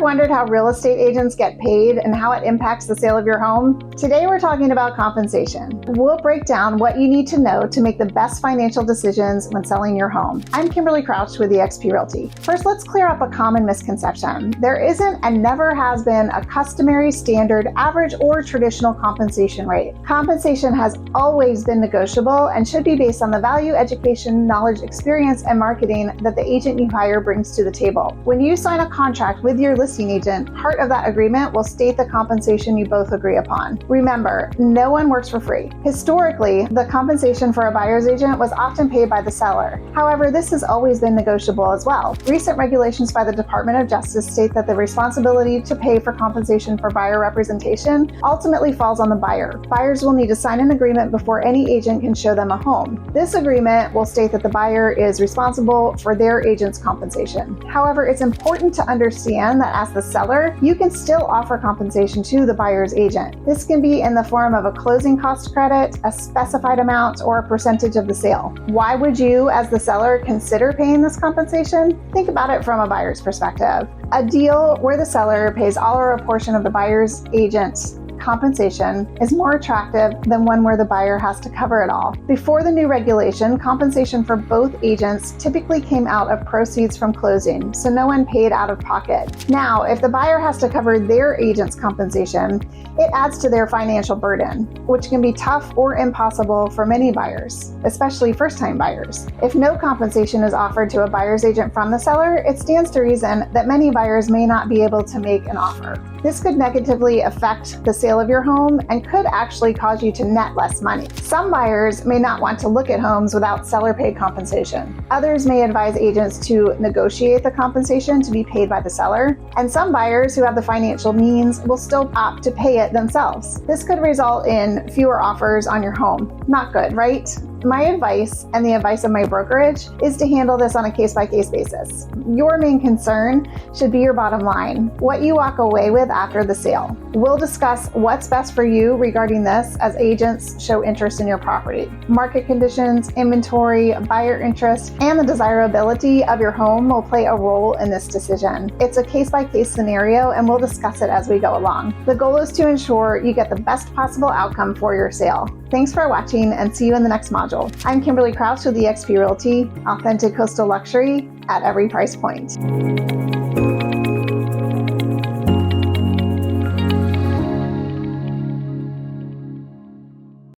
wondered how real estate agents get paid and how it impacts the sale of your home? Today we're talking about compensation. We'll break down what you need to know to make the best financial decisions when selling your home. I'm Kimberly Crouch with eXp Realty. First, let's clear up a common misconception. There isn't and never has been a customary, standard, average, or traditional compensation rate. Compensation has always been negotiable and should be based on the value, education, knowledge, experience, and marketing that the agent you hire brings to the table. When you sign a contract with your listing agent, part of that agreement will state the compensation you both agree upon. Remember, no one works for free. Historically, the compensation for a buyer's agent was often paid by the seller. However, this has always been negotiable as well. Recent regulations by the Department of Justice state that the responsibility to pay for compensation for buyer representation ultimately falls on the buyer. Buyers will need to sign an agreement before any agent can show them a home. This agreement will state that the buyer is responsible for their agent's compensation. However, it's important to understand that as the seller, you can still offer compensation to the buyer's agent. This can be in the form of a closing cost credit, a specified amount, or a percentage of the sale. Why would you, as the seller, consider paying this compensation? Think about it from a buyer's perspective. A deal where the seller pays all or a portion of the buyer's agent's compensation is more attractive than one where the buyer has to cover it all. Before the new regulation, compensation for both agents typically came out of proceeds from closing, so no one paid out of pocket. Now, if the buyer has to cover their agent's compensation, it adds to their financial burden, which can be tough or impossible for many buyers, especially first-time buyers. If no compensation is offered to a buyer's agent from the seller, it stands to reason that many buyers may not be able to make an offer. This could negatively affect the sale of your home and could actually cause you to net less money. Some buyers may not want to look at homes without seller-paid compensation. Others may advise agents to negotiate the compensation to be paid by the seller, and some buyers who have the financial means will still opt to pay it themselves. This could result in fewer offers on your home. Not good, right? My advice, and the advice of my brokerage, is to handle this on a case-by-case basis. Your main concern should be your bottom line, what you walk away with after the sale. We'll discuss what's best for you regarding this as agents show interest in your property. Market conditions, inventory, buyer interest, and the desirability of your home will play a role in this decision. It's a case-by-case scenario, and we'll discuss it as we go along. The goal is to ensure you get the best possible outcome for your sale. Thanks for watching, and see you in the next module. I'm Kimberly Crouch with eXp Realty, authentic coastal luxury at every price point.